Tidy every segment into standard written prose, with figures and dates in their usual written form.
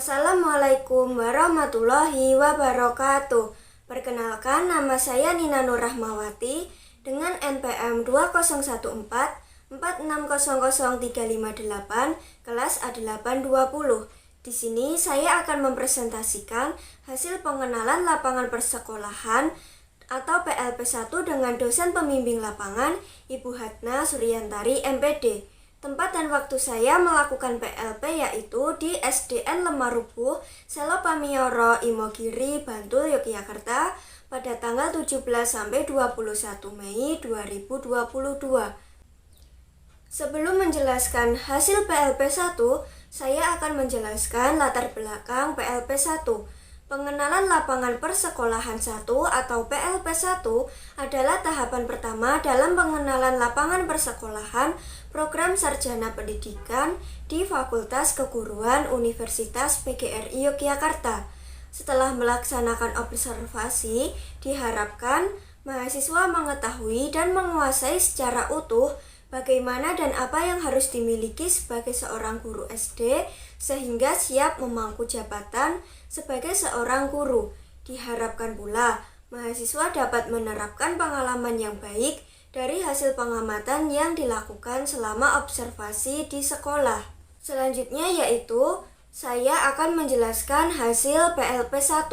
Assalamualaikum warahmatullahi wabarakatuh. Perkenalkan, nama saya Nina Nur Rahmawati dengan NPM 201446000358 kelas A820. Di sini saya akan mempresentasikan hasil pengenalan lapangan persekolahan atau PLP1 dengan dosen pembimbing lapangan Ibu Hatna Suryantari MPD. Tempat dan waktu saya melakukan PLP yaitu di SDN Lemarupuh, Selo Pamioro, Imogiri, Bantul, Yogyakarta pada tanggal 17 sampai 21 Mei 2022. Sebelum menjelaskan hasil PLP1, saya akan menjelaskan latar belakang PLP1. Pengenalan lapangan persekolahan 1 atau PLP1 adalah tahapan pertama dalam pengenalan lapangan persekolahan program sarjana pendidikan di Fakultas Keguruan Universitas PGRI Yogyakarta. Setelah melaksanakan observasi, diharapkan mahasiswa mengetahui dan menguasai secara utuh bagaimana dan apa yang harus dimiliki sebagai seorang guru SD sehingga siap memangku jabatan sebagai seorang guru. Diharapkan pula mahasiswa dapat menerapkan pengalaman yang baik dari hasil pengamatan yang dilakukan selama observasi di sekolah. Selanjutnya yaitu saya akan menjelaskan hasil PLP1.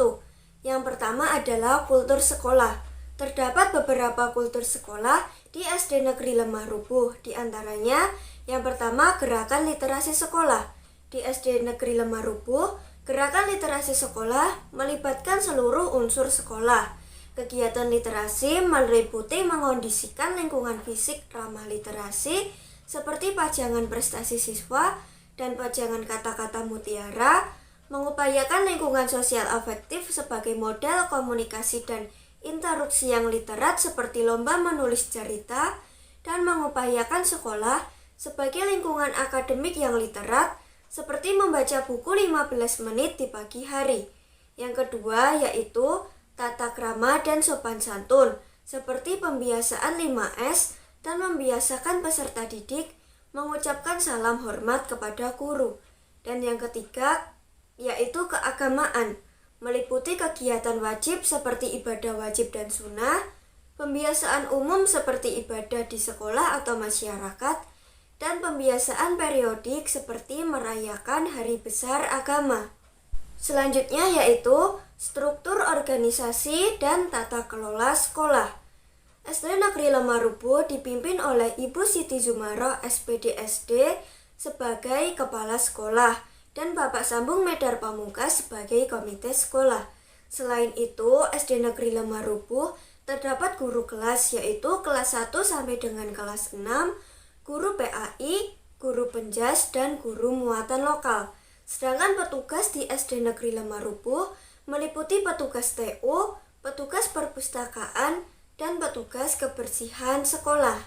Yang pertama adalah kultur sekolah. Terdapat beberapa kultur sekolah di SD Negeri Lemarupuh, di antaranya yang pertama gerakan literasi sekolah. Di SD Negeri Lemarupuh, gerakan literasi sekolah melibatkan seluruh unsur sekolah. Kegiatan literasi meliputi mengondisikan lingkungan fisik ramah literasi seperti pajangan prestasi siswa dan pajangan kata-kata mutiara, mengupayakan lingkungan sosial afektif sebagai model komunikasi dan interaksi yang literat seperti lomba menulis cerita, dan mengupayakan sekolah sebagai lingkungan akademik yang literat seperti membaca buku 15 menit di pagi hari. Yang kedua yaitu tata krama dan sopan santun seperti pembiasaan 5S dan membiasakan peserta didik mengucapkan salam hormat kepada guru. Dan yang ketiga yaitu keagamaan, meliputi kegiatan wajib seperti ibadah wajib dan sunnah, pembiasaan umum seperti ibadah di sekolah atau masyarakat, dan pembiasaan periodik seperti merayakan hari besar agama. Selanjutnya yaitu struktur organisasi dan tata kelola sekolah. SD Negeri Lemarupuh dipimpin oleh Ibu Siti Zumaroh SPD SD sebagai kepala sekolah dan Bapak Sambung Medar Pamungkas sebagai komite sekolah. Selain itu, SD Negeri Lemarupuh terdapat guru kelas yaitu kelas 1 sampai dengan kelas 6, guru PAI, guru penjas, dan guru muatan lokal. Sedangkan petugas di SD Negeri Lemarupuh meliputi petugas TU, petugas perpustakaan, dan petugas kebersihan sekolah.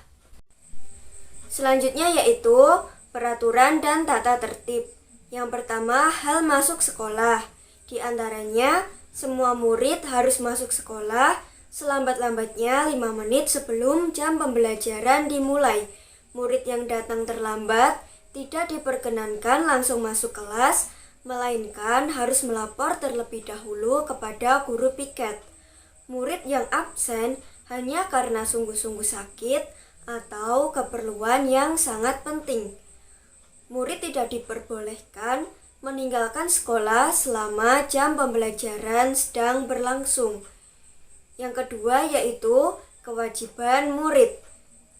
Selanjutnya yaitu peraturan dan tata tertib. Yang pertama, hal masuk sekolah. Di antaranya, semua murid harus masuk sekolah selambat-lambatnya 5 menit sebelum jam pembelajaran dimulai. Murid yang datang terlambat tidak diperkenankan langsung masuk kelas, melainkan harus melapor terlebih dahulu kepada guru piket. Murid yang absen hanya karena sungguh-sungguh sakit atau keperluan yang sangat penting. Murid tidak diperbolehkan meninggalkan sekolah selama jam pembelajaran sedang berlangsung. Yang kedua yaitu kewajiban murid.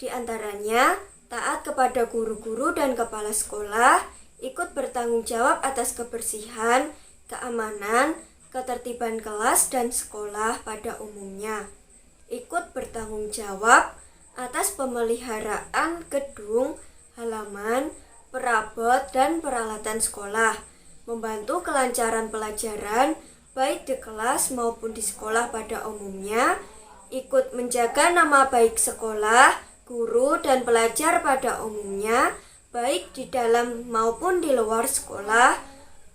Di antaranya taat kepada guru-guru dan kepala sekolah, ikut bertanggung jawab atas kebersihan, keamanan, ketertiban kelas dan sekolah pada umumnya. Ikut bertanggung jawab atas pemeliharaan gedung, halaman, perabot, dan peralatan sekolah, membantu kelancaran pelajaran baik di kelas maupun di sekolah pada umumnya, ikut menjaga nama baik sekolah, guru, dan pelajar pada umumnya, baik di dalam maupun di luar sekolah,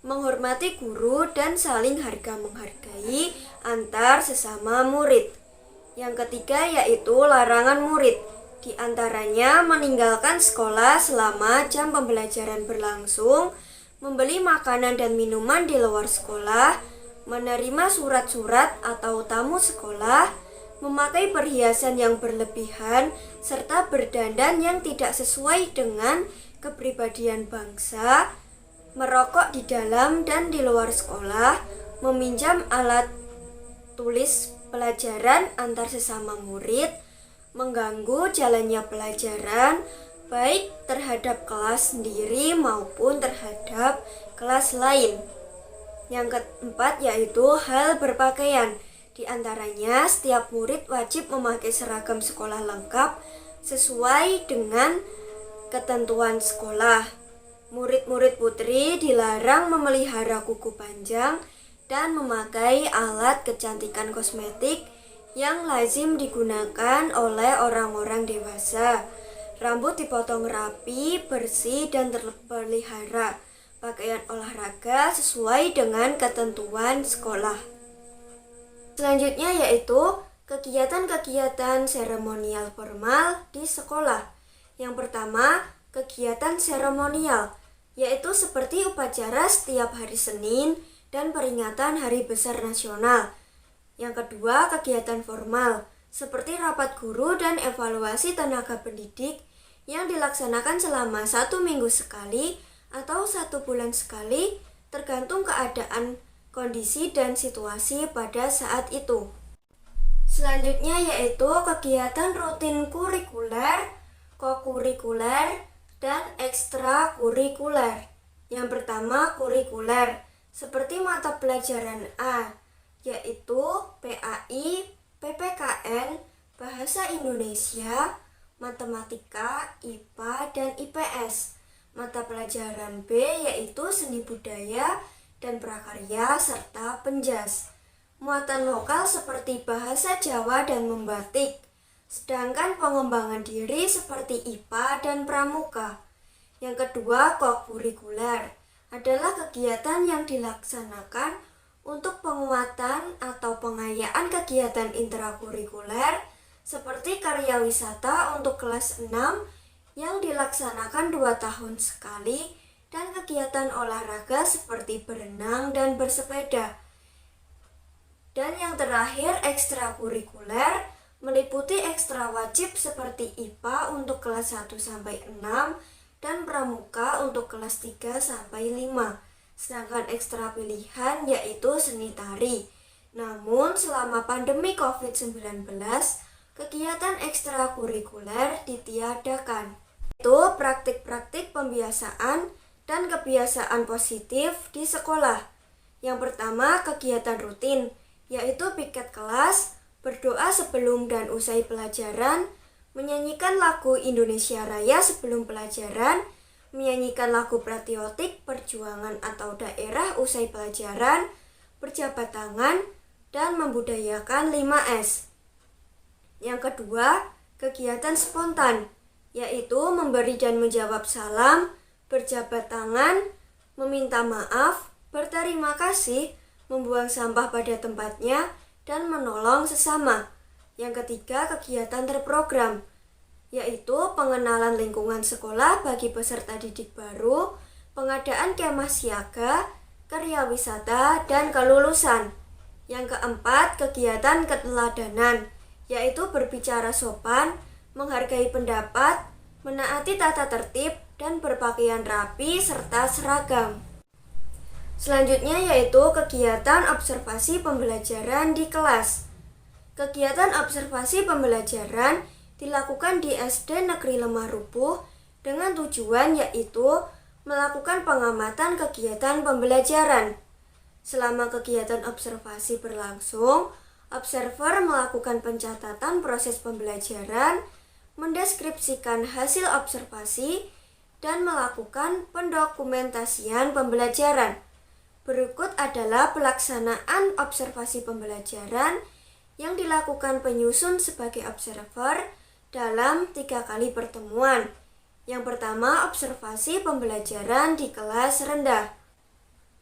menghormati guru, dan saling harga-menghargai antar sesama murid. Yang ketiga yaitu larangan murid. Di antaranya meninggalkan sekolah selama jam pembelajaran berlangsung, membeli makanan dan minuman di luar sekolah, menerima surat-surat atau tamu sekolah, memakai perhiasan yang berlebihan, serta berdandan yang tidak sesuai dengan kepribadian bangsa, merokok di dalam dan di luar sekolah, meminjam alat tulis pelajaran antar sesama murid, mengganggu jalannya pelajaran, baik terhadap kelas sendiri maupun terhadap kelas lain. Yang keempat yaitu hal berpakaian. Di antaranya, setiap murid wajib memakai seragam sekolah lengkap sesuai dengan ketentuan sekolah. Murid-murid putri dilarang memelihara kuku panjang dan memakai alat kecantikan kosmetik yang lazim digunakan oleh orang-orang dewasa. Rambut dipotong rapi, bersih, dan terpelihara. Pakaian olahraga sesuai dengan ketentuan sekolah. Selanjutnya yaitu kegiatan-kegiatan seremonial formal di sekolah. Yang pertama, kegiatan seremonial, yaitu seperti upacara setiap hari Senin dan peringatan Hari Besar Nasional. Yang kedua, kegiatan formal, seperti rapat guru dan evaluasi tenaga pendidik yang dilaksanakan selama 1 minggu sekali atau 1 bulan sekali, tergantung keadaan, kondisi, dan situasi pada saat itu. Selanjutnya yaitu kegiatan rutin kurikuler, kokurikuler, dan ekstrakurikuler. Yang pertama, kurikuler, seperti mata pelajaran A, yaitu PAI, PPKN, Bahasa Indonesia, Matematika, IPA, dan IPS. Mata pelajaran B yaitu Seni Budaya dan Prakarya serta Penjas. Muatan lokal seperti bahasa Jawa dan membatik. Sedangkan pengembangan diri seperti IPA dan Pramuka. Yang kedua, kokurikuler adalah kegiatan yang dilaksanakan untuk penguatan atau pengayaan kegiatan intrakurikuler seperti karya wisata untuk kelas 6 yang dilaksanakan 2 tahun sekali dan kegiatan olahraga seperti berenang dan bersepeda. Dan yang terakhir, ekstrakurikuler meliputi ekstra wajib seperti IPA untuk kelas 1-6 dan Pramuka untuk kelas 3-5. Sedangkan ekstra pilihan yaitu seni tari. Namun selama pandemi COVID-19, kegiatan ekstrakurikuler ditiadakan. Itu praktik-praktik pembiasaan dan kebiasaan positif di sekolah. Yang pertama, kegiatan rutin, yaitu piket kelas, berdoa sebelum dan usai pelajaran, menyanyikan lagu Indonesia Raya sebelum pelajaran, menyanyikan lagu patriotik perjuangan atau daerah usai pelajaran, berjabat tangan, dan membudayakan 5S. Yang kedua, kegiatan spontan, yaitu memberi dan menjawab salam, berjabat tangan, meminta maaf, berterima kasih, membuang sampah pada tempatnya, dan menolong sesama. Yang ketiga, kegiatan terprogram, yaitu pengenalan lingkungan sekolah bagi peserta didik baru, pengadaan kemah siaga, karya wisata, dan kelulusan. Yang keempat, kegiatan keteladanan, yaitu berbicara sopan, menghargai pendapat, menaati tata tertib, dan berpakaian rapi serta seragam. Selanjutnya yaitu kegiatan observasi pembelajaran di kelas. Kegiatan observasi pembelajaran dilakukan di SD Negeri Lemah Rubuh dengan tujuan yaitu melakukan pengamatan kegiatan pembelajaran. Selama kegiatan observasi berlangsung, observer melakukan pencatatan proses pembelajaran, mendeskripsikan hasil observasi, dan melakukan pendokumentasian pembelajaran. Berikut adalah pelaksanaan observasi pembelajaran yang dilakukan penyusun sebagai observer dalam 3 kali pertemuan. Yang pertama, observasi pembelajaran di kelas rendah.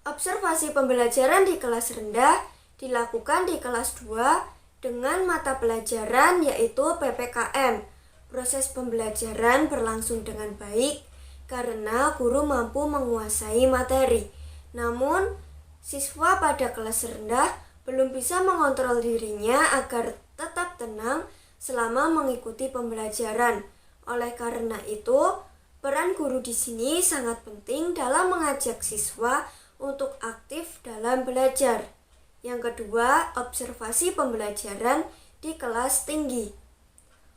Observasi pembelajaran di kelas rendah dilakukan di kelas 2 dengan mata pelajaran yaitu PPKN. Proses pembelajaran berlangsung dengan baik karena guru mampu menguasai materi. Namun, siswa pada kelas rendah belum bisa mengontrol dirinya agar tetap tenang selama mengikuti pembelajaran. Oleh karena itu, peran guru di sini sangat penting dalam mengajak siswa untuk aktif dalam belajar. Yang kedua, observasi pembelajaran di kelas tinggi.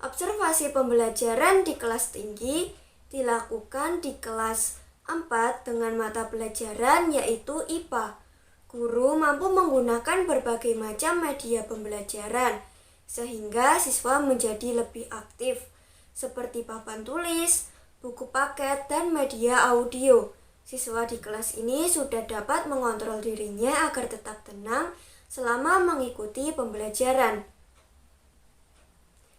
Observasi pembelajaran di kelas tinggi dilakukan di kelas 4 dengan mata pelajaran yaitu IPA. Guru mampu menggunakan berbagai macam media pembelajaran sehingga siswa menjadi lebih aktif seperti papan tulis, buku paket, dan media audio. Siswa di kelas ini sudah dapat mengontrol dirinya agar tetap tenang selama mengikuti pembelajaran.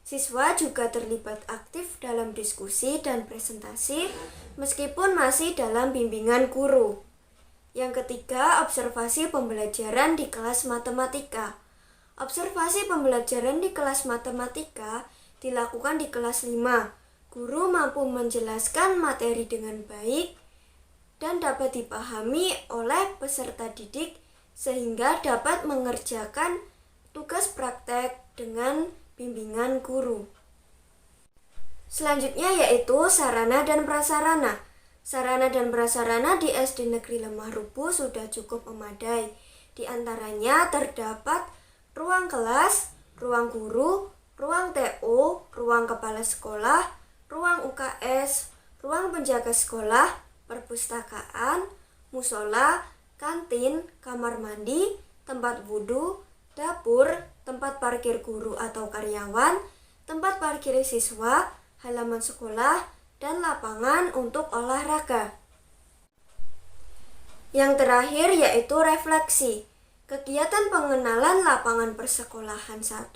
Siswa juga terlibat aktif dalam diskusi dan presentasi meskipun masih dalam bimbingan guru. Yang ketiga, observasi pembelajaran di kelas matematika. Observasi pembelajaran di kelas matematika dilakukan di kelas 5. Guru mampu menjelaskan materi dengan baik dan dapat dipahami oleh peserta didik sehingga dapat mengerjakan tugas praktek dengan bimbingan guru. Selanjutnya yaitu sarana dan prasarana. Sarana dan prasarana di SD Negeri Lemah Rubuh sudah cukup memadai. Di antaranya terdapat ruang kelas, ruang guru, ruang TO, ruang kepala sekolah, ruang UKS, ruang penjaga sekolah, perpustakaan, musola, kantin, kamar mandi, tempat wudhu, dapur, tempat parkir guru atau karyawan, tempat parkir siswa, halaman sekolah, dan lapangan untuk olahraga. Yang terakhir yaitu refleksi. Kegiatan pengenalan lapangan persekolahan 1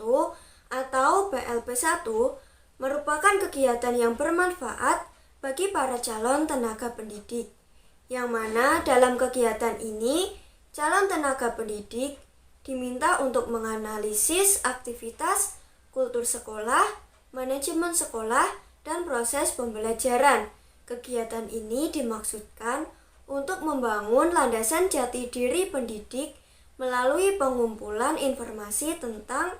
atau PLP 1 merupakan kegiatan yang bermanfaat bagi para calon tenaga pendidik, yang mana dalam kegiatan ini calon tenaga pendidik diminta untuk menganalisis aktivitas, kultur sekolah, manajemen sekolah, dan proses pembelajaran. Kegiatan ini dimaksudkan untuk membangun landasan jati diri pendidik melalui pengumpulan informasi tentang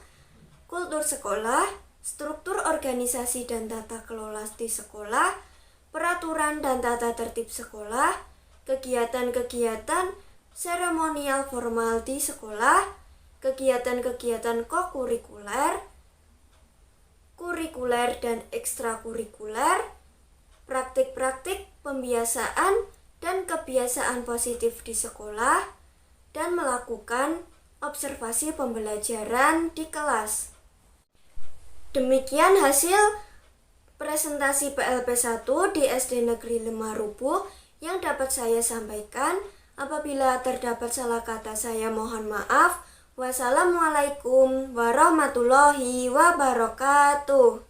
kultur sekolah, struktur organisasi dan tata kelola di sekolah, peraturan dan tata tertib sekolah, kegiatan-kegiatan seremonial formal di sekolah, kegiatan-kegiatan kokurikuler, kurikuler dan ekstrakurikuler, praktik-praktik pembiasaan dan kebiasaan positif di sekolah, dan melakukan observasi pembelajaran di kelas. Demikian hasil presentasi PLP 1 di SD Negeri Lemah Rubuh yang dapat saya sampaikan. Apabila terdapat salah kata, saya mohon maaf. Wassalamualaikum warahmatullahi wabarakatuh.